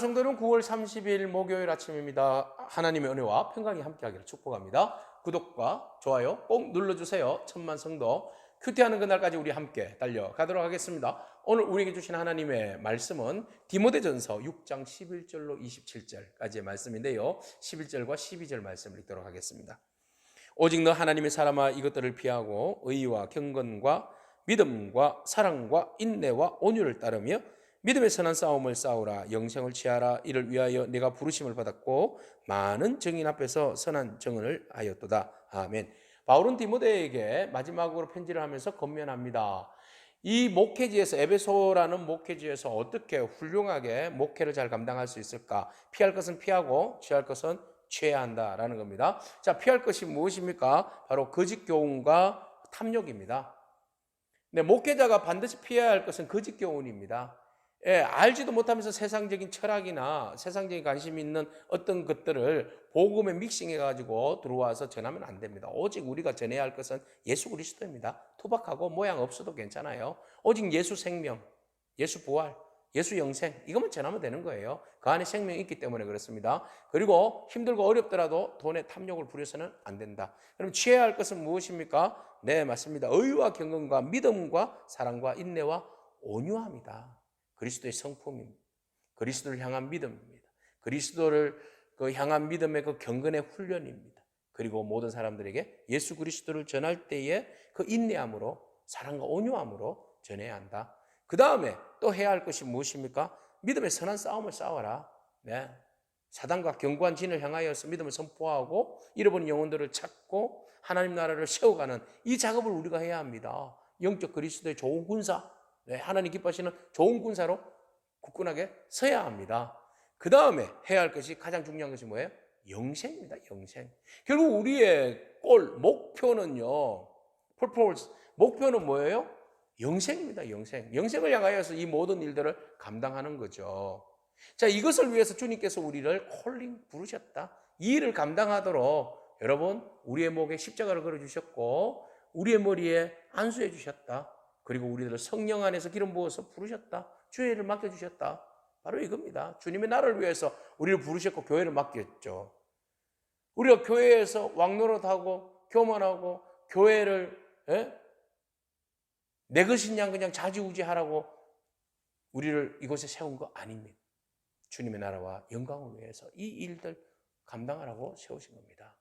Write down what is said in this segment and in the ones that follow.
성도는 9월 30일 목요일 아침입니다. 하나님의 은혜와 평강이 함께하기를 축복합니다. 구독과 좋아요 꼭 눌러주세요. 천만 성도 큐티하는 그날까지 우리 함께 달려가도록 하겠습니다. 오늘 우리에게 주신 하나님의 말씀은 디모데전서 6장 11절로 27절까지의 말씀인데요. 11절과 12절 말씀을 읽도록 하겠습니다. 오직 너 하나님의 사람아 이것들을 피하고 의와 경건과 믿음과 사랑과 인내와 온유를 따르며 믿음의 선한 싸움을 싸우라. 영생을 취하라. 이를 위하여 내가 부르심을 받았고 많은 증인 앞에서 선한 증언을 하였도다. 아멘. 바울은 디모데에게 마지막으로 편지를 하면서 권면합니다. 이 목회지에서, 에베소라는 목회지에서 어떻게 훌륭하게 목회를 잘 감당할 수 있을까? 피할 것은 피하고 취할 것은 취해야 한다라는 겁니다. 자, 피할 것이 무엇입니까? 바로 거짓 교훈과 탐욕입니다. 네, 목회자가 반드시 피해야 할 것은 거짓 교훈입니다. 알지도 못하면서 세상적인 철학이나 세상적인 관심이 있는 어떤 것들을 복음에 믹싱해가지고 들어와서 전하면 안 됩니다. 오직 우리가 전해야 할 것은 예수 그리스도입니다. 투박하고 모양 없어도 괜찮아요. 오직 예수 생명, 예수 부활, 예수 영생, 이것만 전하면 되는 거예요. 그 안에 생명이 있기 때문에 그렇습니다. 그리고 힘들고 어렵더라도 돈에 탐욕을 부려서는 안 된다. 그럼 취해야 할 것은 무엇입니까? 네, 맞습니다. 의와 경건과 믿음과 사랑과 인내와 온유함이다. 그리스도의 성품입니다. 그리스도를 향한 믿음입니다. 그리스도를 향한 믿음의 그 경건의 훈련입니다. 그리고 모든 사람들에게 예수 그리스도를 전할 때에 그 인내함으로 사랑과 온유함으로 전해야 한다. 그 다음에 또 해야 할 것이 무엇입니까? 믿음의 선한 싸움을 싸워라. 네. 사단과 견고한 진을 향하여서 믿음을 선포하고 잃어버린 영혼들을 찾고 하나님 나라를 세워가는 이 작업을 우리가 해야 합니다. 영적 그리스도의 좋은 군사, 네, 하나님 기뻐하시는 좋은 군사로 굳건하게 서야 합니다. 그 다음에 해야 할 것이 가장 중요한 것이 뭐예요? 영생입니다. 영생. 결국 우리의 목표는요. purpose, 목표는 뭐예요? 영생입니다. 영생. 영생을 향하여서 이 모든 일들을 감당하는 거죠. 자, 이것을 위해서 주님께서 우리를 콜링 부르셨다. 이 일을 감당하도록 여러분 우리의 목에 십자가를 걸어주셨고 우리의 머리에 안수해 주셨다. 그리고 우리들을 성령 안에서 기름 부어서 부르셨다. 주의 일을 맡겨주셨다. 바로 이겁니다. 주님의 나라를 위해서 우리를 부르셨고 교회를 맡겼죠. 우리가 교회에서 왕노릇하고 교만하고 교회를 내 것인 양 그냥 좌지우지하라고 우리를 이곳에 세운 거 아닙니다. 주님의 나라와 영광을 위해서 이 일들 감당하라고 세우신 겁니다.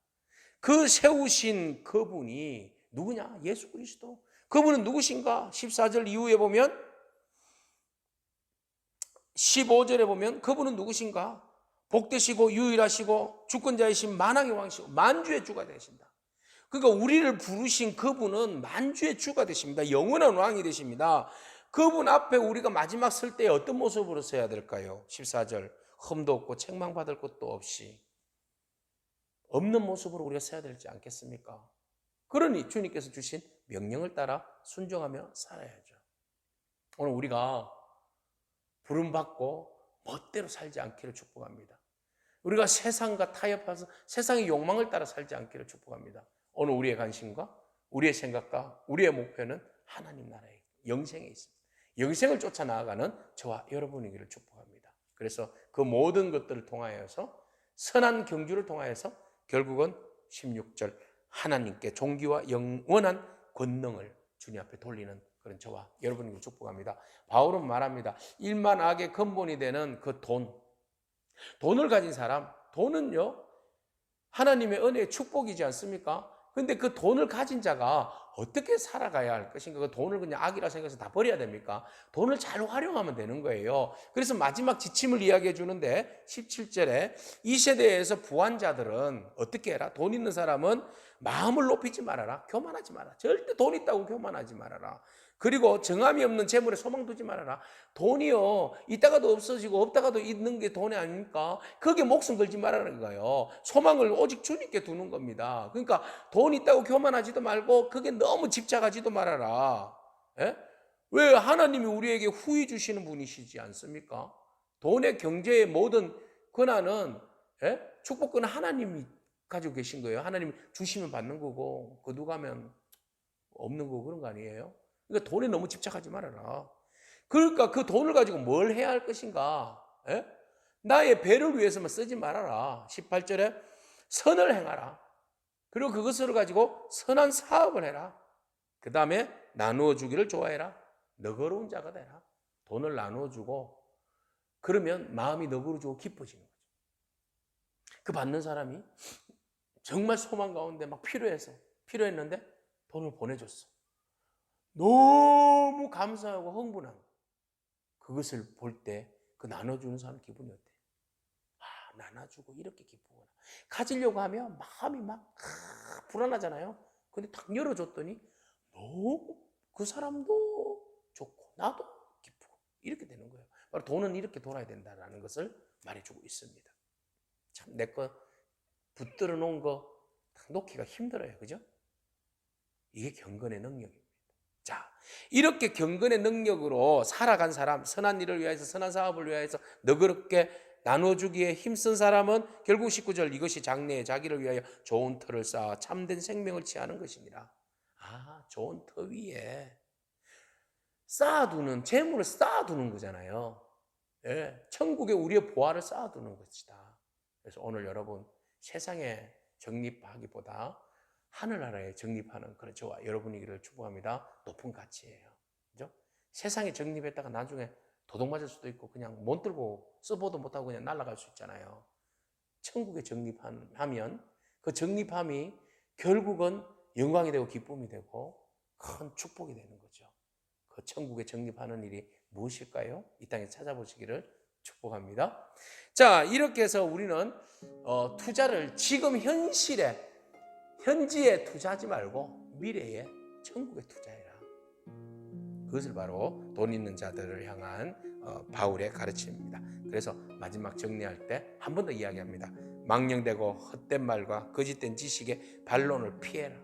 그 세우신 그분이 누구냐? 예수 그리스도. 그분은 누구신가? 14절 이후에 보면 15절에 보면 그분은 누구신가? 복되시고 유일하시고 주권자이신 만왕의 왕이시고 만주의 주가 되신다. 그러니까 우리를 부르신 그분은 만주의 주가 되십니다. 영원한 왕이 되십니다. 그분 앞에 우리가 마지막 설 때 어떤 모습으로 서야 될까요? 14절 흠도 없고 책망받을 것도 없이 없는 모습으로 우리가 서야 되지 않겠습니까? 그러니 주님께서 주신 명령을 따라 순종하며 살아야죠. 오늘 우리가 부름받고 멋대로 살지 않기를 축복합니다. 우리가 세상과 타협해서 세상의 욕망을 따라 살지 않기를 축복합니다. 오늘 우리의 관심과 우리의 생각과 우리의 목표는 하나님 나라의 영생에 있습니다. 영생을 쫓아 나아가는 저와 여러분이기를 축복합니다. 그래서 그 모든 것들을 통하여서 선한 경주를 통하여서 결국은 16절 하나님께 종기와 영원한 권능을 주님 앞에 돌리는 그런 저와 여러분에게 축복합니다. 바울은 말합니다. 일만 악의 근본이 되는 그 돈을 가진 사람, 돈은요 하나님의 은혜의 축복이지 않습니까? 근데 그 돈을 가진 자가 어떻게 살아가야 할 것인가? 그 돈을 그냥 악이라 생각해서 다 버려야 됩니까? 돈을 잘 활용하면 되는 거예요. 그래서 마지막 지침을 이야기해 주는데 17절에 이 세대에서 부한 자들은 어떻게 해라? 돈 있는 사람은 마음을 높이지 말아라. 교만하지 마라. 절대 돈 있다고 교만하지 말아라. 그리고 정함이 없는 재물에 소망 두지 말아라. 돈이요 있다가도 없어지고 없다가도 있는 게 돈이 아닙니까? 거기에 목숨 걸지 말라는 거예요. 소망을 오직 주님께 두는 겁니다. 그러니까 돈 있다고 교만하지도 말고 그게 너무 집착하지도 말아라. 예? 왜 하나님이 우리에게 후히 주시는 분이시지 않습니까? 돈의 경제의 모든 권한은 축복권은 하나님이 가지고 계신 거예요. 하나님이 주시면 받는 거고 거두가면 없는 거고 그런 거 아니에요? 그러니까 돈에 너무 집착하지 말아라. 그러니까 그 돈을 가지고 뭘 해야 할 것인가? 나의 배를 위해서만 쓰지 말아라. 18절에 선을 행하라. 그리고 그것을 가지고 선한 사업을 해라. 그 다음에 나누어 주기를 좋아해라. 너그러운 자가 되라. 돈을 나누어 주고 그러면 마음이 너그러지고 기뻐지는 거죠. 그 받는 사람이 정말 소망 가운데 막 필요했는데 돈을 보내줬어. 너무 감사하고 흥분한 거. 그것을 볼 때 그 나눠주는 사람 기분이 어때? 아, 나눠주고 이렇게 기쁘구나. 가지려고 하면 마음이 막 불안하잖아요. 근데 딱 열어줬더니 너무 그 사람도 좋고 나도 기쁘고 이렇게 되는 거예요. 바로 돈은 이렇게 돌아야 된다는 것을 말해주고 있습니다. 참 내 거 붙들어 놓은 거 놓기가 힘들어요. 그죠? 이게 경건의 능력입니다. 자, 이렇게 경건의 능력으로 살아간 사람, 선한 일을 위하여서, 선한 사업을 위하여서 너그럽게 나눠주기에 힘쓴 사람은 결국 19절 이것이 장래에 자기를 위하여 좋은 터를 쌓아 참된 생명을 취하는 것이니라. 아, 좋은 터 위에 쌓아두는, 재물을 쌓아두는 거잖아요. 예, 천국에 우리의 보화를 쌓아두는 것이다. 그래서 오늘 여러분 세상에 적립하기보다 하늘나라에 적립하는 그런 저와 여러분이기를 축복합니다. 높은 가치예요. 그죠? 세상에 적립했다가 나중에 도둑 맞을 수도 있고 그냥 못 들고 써보도 못하고 그냥 날아갈 수 있잖아요. 천국에 적립하면 그 적립함이 결국은 영광이 되고 기쁨이 되고 큰 축복이 되는 거죠. 그 천국에 적립하는 일이 무엇일까요? 이 땅에 찾아보시기를 축복합니다. 자, 이렇게 해서 우리는 투자를 지금 현지에 투자하지 말고 미래에 천국에 투자해라. 그것을 바로 돈 있는 자들을 향한 바울의 가르침입니다. 그래서 마지막 정리할 때 한 번 더 이야기합니다. 망령되고 헛된 말과 거짓된 지식의 반론을 피해라.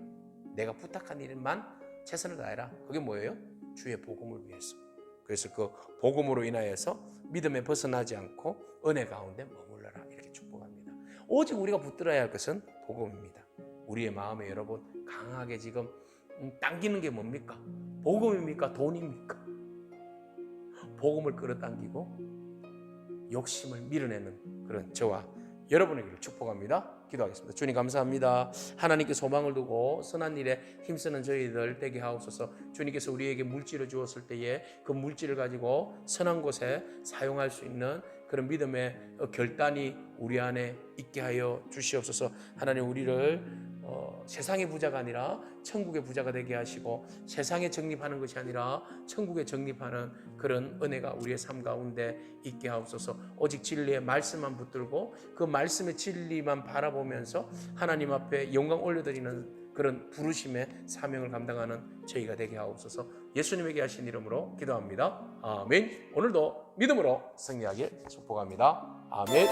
내가 부탁한 일만 최선을 다해라. 그게 뭐예요? 주의 복음을 위해서. 그래서 그 복음으로 인하여서 믿음에 벗어나지 않고 은혜 가운데 머물러라. 이렇게 축복합니다. 오직 우리가 붙들어야 할 것은 복음입니다. 우리의 마음에 여러분 강하게 지금 당기는 게 뭡니까? 복음입니까? 돈입니까? 복음을 끌어당기고 욕심을 밀어내는 그런 저와 여러분에게 축복합니다. 기도하겠습니다. 주님 감사합니다. 하나님께 소망을 두고 선한 일에 힘쓰는 저희들 되게 하옵소서. 주님께서 우리에게 물질을 주었을 때에 그 물질을 가지고 선한 곳에 사용할 수 있는 그런 믿음의 결단이 우리 안에 있게 하여 주시옵소서. 하나님 우리를 세상의 부자가 아니라 천국의 부자가 되게 하시고 세상에 적립하는 것이 아니라 천국에 적립하는 그런 은혜가 우리의 삶 가운데 있게 하옵소서. 오직 진리의 말씀만 붙들고 그 말씀의 진리만 바라보면서 하나님 앞에 영광 올려드리는 그런 부르심의 사명을 감당하는 저희가 되게 하옵소서. 예수님에게 하신 이름으로 기도합니다. 아멘. 오늘도 믿음으로 승리하길 축복합니다. 아멘.